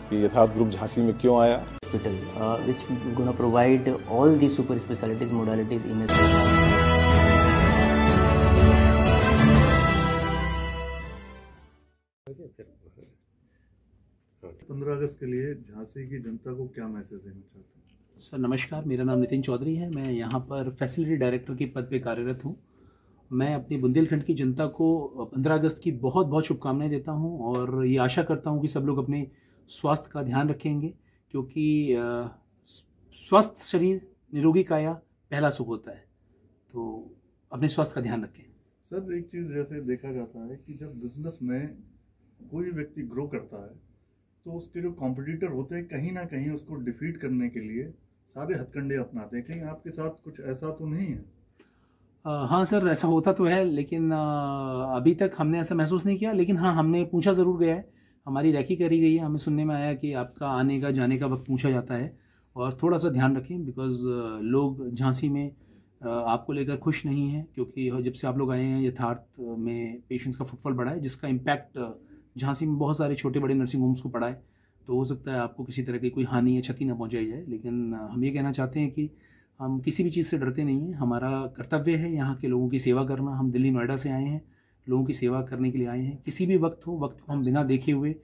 कि यथार्थ ग्रुप झांसी में क्यों आया। Hospital, which gonna provide all the super specialties modalities in a single. 15 अगस्त के लिए झांसी की जनता को क्या मैसेज देना चाहते हैं? सर नमस्कार, मेरा नाम नितिन चौधरी है। मैं यहाँ पर फैसिलिटी डायरेक्टर के पद पे कार्यरत हूँ। मैं अपनी बुंदेलखंड की जनता को 15 अगस्त की बहुत बहुत शुभकामनाएं देता हूँ और ये आशा करता हूँ कि सब लोग अपने स्वास्थ्य का ध्यान रखेंगे, क्योंकि स्वस्थ शरीर निरोगी काया पहला सुख होता है। तो अपने स्वास्थ्य का ध्यान रखें। सर एक चीज़ जैसे देखा जाता है कि जब बिजनेस में कोई व्यक्ति ग्रो करता है तो उसके जो कॉम्पिटिटर होते हैं कहीं ना कहीं उसको डिफीट करने के लिए सारे हथकंडे अपनाते हैं। कहीं आपके साथ कुछ ऐसा तो नहीं है? हाँ सर, ऐसा होता तो है, लेकिन अभी तक हमने ऐसा महसूस नहीं किया। लेकिन हाँ, हमने पूछा ज़रूर गया है, हमारी रैकी करी गई है। हमें सुनने में आया कि आपका आने का जाने का वक्त पूछा जाता है और थोड़ा सा ध्यान रखें, बिकॉज़ लोग झांसी में आपको लेकर खुश नहीं हैं, क्योंकि जब से आप लोग आए हैं यथार्थ में पेशेंट्स का फुटफॉल बढ़ा है, जिसका इम्पैक्ट झांसी में बहुत सारे छोटे बड़े नर्सिंग होम्स को पड़ा है। तो हो सकता है आपको किसी तरह की कोई हानि या क्षति ना पहुंचाई जाए, लेकिन हम ये कहना चाहते हैं कि हम किसी भी चीज़ से डरते नहीं हैं। हमारा कर्तव्य है यहाँ के लोगों की सेवा करना। हम दिल्ली नोएडा से आए हैं, लोगों की सेवा करने के लिए आए हैं। किसी भी वक्त हो हम बिना देखे हुए,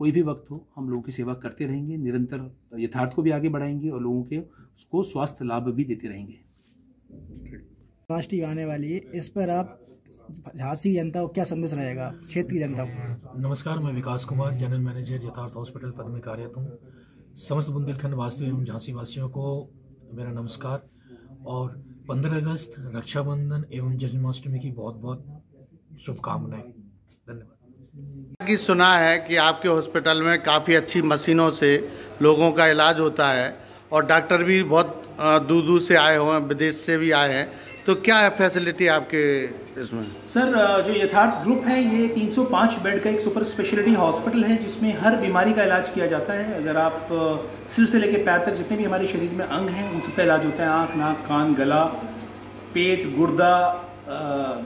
कोई भी वक्त हो, हम लोगों की सेवा करते रहेंगे, निरंतर यथार्थ को भी आगे बढ़ाएंगे और लोगों के उसको स्वास्थ्य लाभ भी देते रहेंगे। राष्ट्रीय आने वाली है, इस पर आप झांसी की जनता को क्या संदेश रहेगा, क्षेत्र की जनता को? नमस्कार, मैं विकास कुमार, जनरल मैनेजर यथार्थ हॉस्पिटल पद में कार्यरत हूँ। समस्त बुंदेलखंड वासियों एवं झांसी वासियों को मेरा नमस्कार और 15 अगस्त, रक्षाबंधन एवं जन्माष्टमी की बहुत बहुत शुभकामनाएं। धन्यवाद। कि सुना है कि आपके हॉस्पिटल में काफ़ी अच्छी मशीनों से लोगों का इलाज होता है और डॉक्टर भी बहुत दूर दूर से आए हुए हैं, विदेश से भी आए हैं, तो क्या है फैसिलिटी आपके इसमें? सर जो यथार्थ ग्रुप है ये 305 बेड का एक सुपर स्पेशलिटी हॉस्पिटल है, जिसमें हर बीमारी का इलाज किया जाता है। अगर आप सिर से लेकर पैर तक जितने भी हमारे शरीर में अंग हैं उन सब का इलाज होता है। आँख, नाक, कान, गला, पेट, गुर्दा,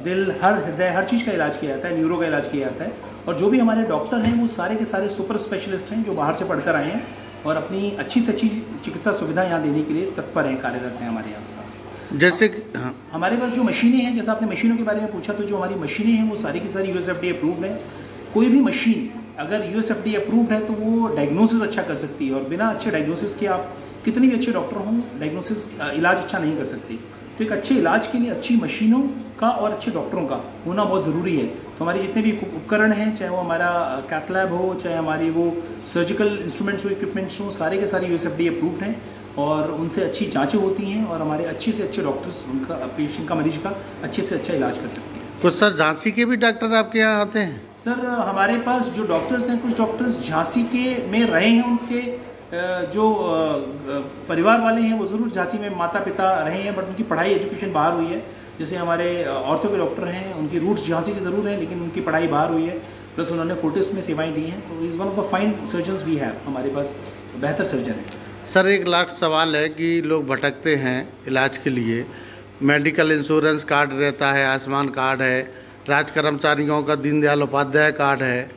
दिल, हर हृदय, हर चीज़ का इलाज किया जाता है। न्यूरो का इलाज किया जाता है। और जो भी हमारे डॉक्टर हैं वो सारे के सारे सुपर स्पेशलिस्ट हैं जो बाहर से पढ़कर आए हैं और अपनी अच्छी से अच्छी चिकित्सा सुविधा यहाँ देने के लिए तत्पर हैं, कार्यरत हैं हमारे यहाँ। जैसे हाँ, हमारे पास जो मशीनें हैं, जैसे आपने मशीनों के बारे में पूछा, तो जो हमारी मशीनें हैं वो सारी की सारी USFDA अप्रूव्ड है। कोई भी मशीन अगर USFDA अप्रूव्ड है तो वो डायग्नोसिस अच्छा कर सकती है, और बिना अच्छे डायग्नोसिस के आप कितने भी अच्छे डॉक्टर हों, डायग्नोसिस इलाज अच्छा नहीं कर सकती। तो एक अच्छे इलाज के लिए अच्छी मशीनों का और अच्छे डॉक्टरों का होना बहुत ज़रूरी है। तो हमारे जितने भी उपकरण हैं, चाहे वो हमारा कैथ लैब हो, चाहे हमारी वो सर्जिकल इंस्ट्रूमेंट्स हो, इक्विपमेंट्स हो, सारे के सारे USFDA अप्रूव्ड हैं और उनसे अच्छी जांचें होती हैं और हमारे अच्छे से अच्छे डॉक्टर्स उनका पेशेंट का, मरीज का अच्छे से अच्छा इलाज कर सकते हैं। कुछ सर झांसी के भी डॉक्टर आपके यहाँ आते हैं? सर हमारे पास जो डॉक्टर्स हैं, कुछ डॉक्टर्स झांसी के में रहे हैं, उनके जो परिवार वाले हैं वो ज़रूर झांसी में माता पिता रहे हैं, बट उनकी पढ़ाई एजुकेशन बाहर हुई है। जैसे हमारे ऑर्थो के डॉक्टर हैं, उनकी रूट्स झांसी के ज़रूर हैं, लेकिन उनकी पढ़ाई बाहर हुई है, प्लस उन्होंने फोर्टिस में सेवाएँ दी हैं। तो is one of the fine surgeons we have, हमारे पास बेहतर सर्जन है। सर एक लास्ट सवाल है कि लोग भटकते हैं इलाज के लिए, मेडिकल इंश्योरेंस कार्ड रहता है, आयुष्मान कार्ड है, राज्य कर्मचारियों का दीनदयाल उपाध्याय कार्ड है,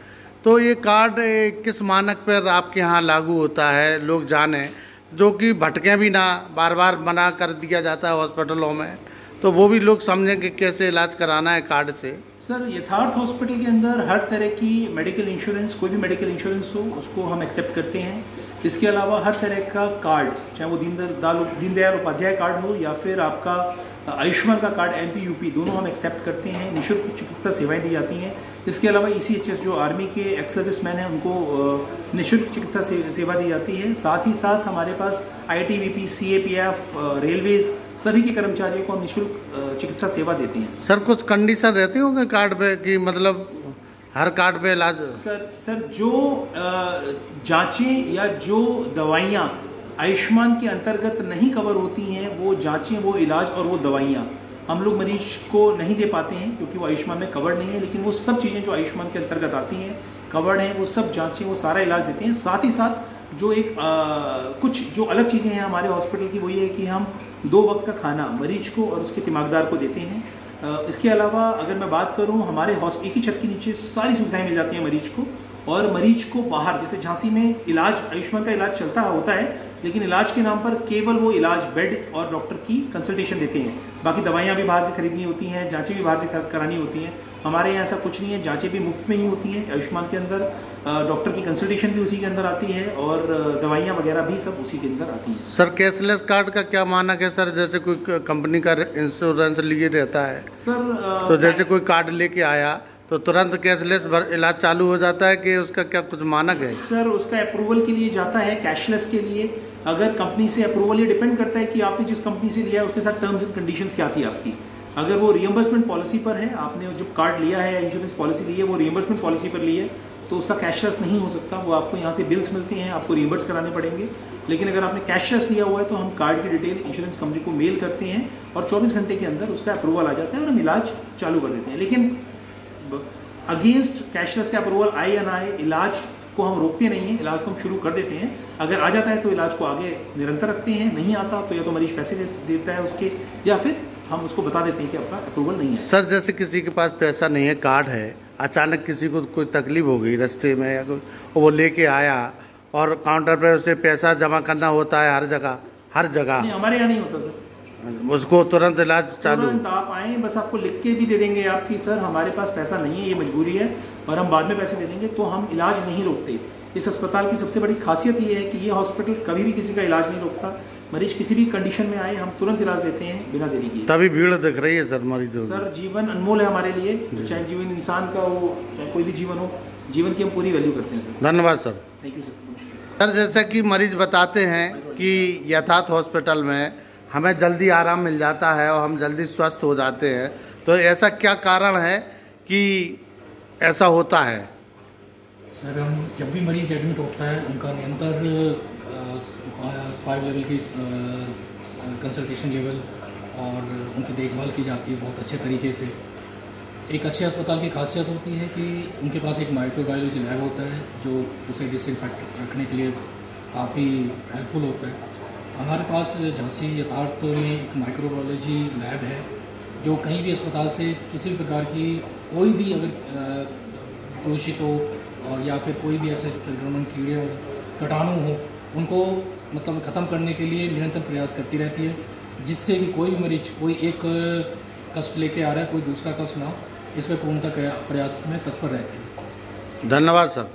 तो ये कार्ड किस मानक पर आपके यहाँ लागू होता है, लोग जाने, जो कि भटकें भी ना, बार बार मना कर दिया जाता है हॉस्पिटलों में, तो वो भी लोग समझें कि कैसे इलाज कराना है कार्ड से? सर यथार्थ हॉस्पिटल के अंदर हर तरह की मेडिकल इंश्योरेंस, कोई भी मेडिकल इंश्योरेंस हो उसको हम एक्सेप्ट करते हैं। इसके अलावा हर तरह का कार्ड, चाहे वो दीनदयाल उपाध्याय कार्ड हो या फिर आपका आयुष्मान का कार्ड MPUP, दोनों हम एक्सेप्ट करते हैं। निःशुल्क चिकित्सा सेवाएं दी जाती हैं। इसके अलावा ECHS जो आर्मी के एक्स सर्विसमैन हैं उनको निःशुल्क चिकित्सा सेवा दी जाती है। साथ ही साथ हमारे पास ITBP, CAPF, रेलवेज, सभी के कर्मचारियों को निःशुल्क चिकित्सा सेवा देती हैं। सर कुछ कंडीशन रहती होंगे कार्ड पे कि मतलब हर कार्ड पे इलाज? सर जो जांचें या जो दवाइयाँ आयुष्मान के अंतर्गत नहीं कवर होती हैं, वो जांचें, वो इलाज और वो दवाइयाँ हम लोग मरीज को नहीं दे पाते हैं, क्योंकि वो आयुष्मान में कवर्ड नहीं है। लेकिन वो सब चीज़ें जो आयुष्मान के अंतर्गत आती हैं, कवर्ड हैं, वो सब जांचें, वो सारा इलाज देते हैं। साथ ही साथ जो एक कुछ जो अलग चीज़ें हैं हमारे हॉस्पिटल की, वो ये है कि हम 2 वक्त का खाना मरीज को और उसके दिमागदार को देते हैं। इसके अलावा अगर मैं बात करूं, हमारे एक ही छत के नीचे सारी सुविधाएं मिल जाती हैं मरीज को, और मरीज को बाहर, जैसे झांसी में इलाज, आयुष्मान का इलाज चलता होता है, लेकिन इलाज के नाम पर केवल वो इलाज बेड और डॉक्टर की कंसल्टेशन देते हैं। बाकी दवाइयाँ भी बाहर से खरीदनी होती हैं, जांचें भी बाहर से करानी होती हैं। हमारे यहाँ ऐसा कुछ नहीं है, जांचें भी मुफ्त में ही होती हैं आयुष्मान के अंदर, डॉक्टर की कंसल्टेशन भी उसी के अंदर आती है और दवाइयाँ वगैरह भी सब उसी के अंदर आती हैं। सर कैशलेस कार्ड का क्या मानक है सर? जैसे कोई कंपनी का इंश्योरेंस लिए रहता है सर, तो जैसे कोई कार्ड लेके आया तो तुरंत कैशलेस इलाज चालू हो जाता है कि उसका क्या कुछ मानक है? सर उसका अप्रूवल के लिए जाता है, कैशलेस के लिए अगर कंपनी से अप्रूवल, ये डिपेंड करता है कि आपने जिस कंपनी से लिया है उसके साथ टर्म्स एंड कंडीशंस क्या थी आपकी। अगर वो रियम्बर्समेंट पॉलिसी पर है, आपने जो कार्ड लिया है, इंश्योरेंस पॉलिसी ली है, वो रियम्बर्समेंट पॉलिसी पर ली है, तो उसका कैशलेस नहीं हो सकता। वो आपको यहाँ से बिल्स मिलते हैं, आपको रियम्बर्स कराने पड़ेंगे। लेकिन अगर आपने कैशलेस लिया हुआ है तो हम कार्ड की डिटेल इंश्योरेंस कंपनी को मेल करते हैं और 24 घंटे के अंदर उसका अप्रूवल आ जाता है और हम इलाज चालू कर देते हैं। लेकिन अगेंस्ट कैशलेस का अप्रूवल आए या ना आए, इलाज को हम रोकते नहीं हैं, इलाज तो हम शुरू कर देते हैं। अगर आ जाता है तो इलाज को आगे निरंतर रखते हैं, नहीं आता तो या तो मरीज पैसे देता है उसके, या फिर हम उसको बता देते हैं कि आपका अप्रूवल नहीं है। सर जैसे किसी के पास पैसा नहीं है, कार्ड है, अचानक किसी को कोई तकलीफ हो गई रास्ते में या वो लेके आया और काउंटर पर उसे पैसा जमा करना होता है हर जगह नहीं, हमारे यहाँ नहीं होता सर। उसको तुरंत इलाज चालू? तुरंत आप आए, बस आपको लिख के भी दे देंगे आपकी सर हमारे पास पैसा नहीं है, ये मजबूरी है और हम बाद में पैसे दे देंगे, तो हम इलाज नहीं रोकते। इस अस्पताल की सबसे बड़ी खासियत ये है कि ये हॉस्पिटल कभी भी किसी का इलाज नहीं रोकता। मरीज किसी भी कंडीशन में आए, हम तुरंत इलाज देते हैं बिना देरी किए। तभी भीड़ दिख रही है सर मरीजों। सर जीवन अनमोल है हमारे लिए, चाहे जीवन इंसान का हो, चाहे कोई भी जीवन हो, जीवन की हम पूरी वैल्यू करते हैं सर। धन्यवाद sir. Thank you sir. Sir जैसा कि मरीज बताते हैं कि यथार्थ हॉस्पिटल में हमें जल्दी आराम मिल जाता है और हम जल्दी स्वस्थ हो जाते हैं, तो ऐसा क्या कारण है कि ऐसा होता है? सर हम जब भी मरीज एडमिट होता है उनका निरंतर 5 लेवल की कंसल्टेशन लेवल और उनकी देखभाल की जाती है बहुत अच्छे तरीके से। एक अच्छे अस्पताल की खासियत होती है कि उनके पास एक माइक्रोबायोलॉजी लैब होता है जो उसे डिसइंफेक्ट रखने के लिए काफ़ी हेल्पफुल होता है। हमारे पास झांसी यथार्थ में एक माइक्रोबायोलॉजी लैब है जो कहीं भी अस्पताल से किसी भी प्रकार की कोई भी अगर दूषित हो और या फिर कोई भी ऐसे संक्रमण, कीड़े और कीटाणु हो, उनको मतलब ख़त्म करने के लिए निरंतर प्रयास करती रहती है, जिससे कि कोई मरीज कोई एक कष्ट लेके आ रहा है, कोई दूसरा कष्ट ना हो, इस पर पूर्णतः प्रयास में तत्पर रहती है। धन्यवाद सर।